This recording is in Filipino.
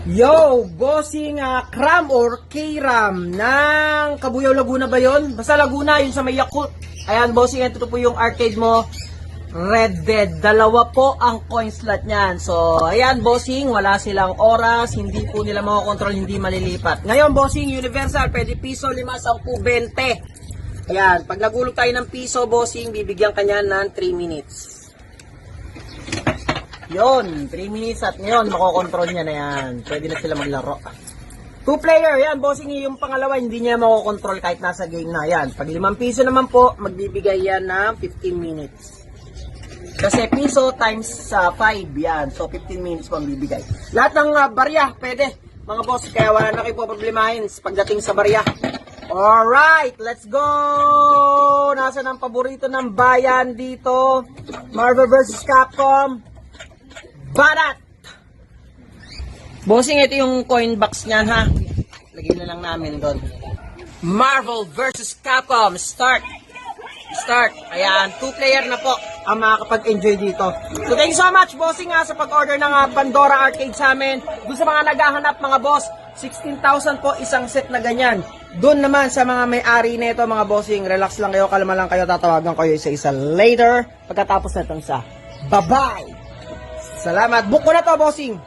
Yo, bossing Kram or K-Ram ng Cabuyao, Laguna ba yun? Basta Laguna, yun sa may Yakult. Ayan, bossing, ito po yung arcade mo. Red Dead. Dalawa po ang coin slot niyan. So, ayan, bossing, wala silang oras. Hindi po nila makokontrol, hindi malilipat. Ngayon, bossing, universal, pwede piso, 5, 10, 20. Ayan, pag nagulog tayo ng piso, bossing, bibigyan ka niyan ng 3 minutes. Yon, 3 minutes at ngayon makokontrol niya na yan. Pwede na sila maglaro. 2 player, yan, bossing, yung pangalawa hindi niya makokontrol kahit nasa game na yan. Pag 5 piso naman po, magbibigay yan ng 15 minutes. Kasi piso times 5, yan. So 15 minutes po ang bibigay. Lahat ng barya, pwede. Mga boss, kaya wala na kayo po problemahin pagdating sa barya. Alright, let's go! Nasaan ang paborito ng bayan dito? Marvel vs. Capcom. Barat! Bossing, ito yung coin box niyan, ha? Lagyan na lang namin doon. Marvel vs. Capcom. Start. Ayan, 2 player na po ang makakapag-enjoy dito. So, thank you so much, bossing, sa pag-order ng Pandora Arcade sa amin. Doon sa mga naghahanap, mga boss, 16,000 po isang set na ganyan. Doon naman sa mga may-ari nito, mga bossing, relax lang kayo, kalma lang kayo, tatawagan kayo isa-isa later pagkatapos na itong sa. Bye-bye! Salamat. Book ko na to, bossing.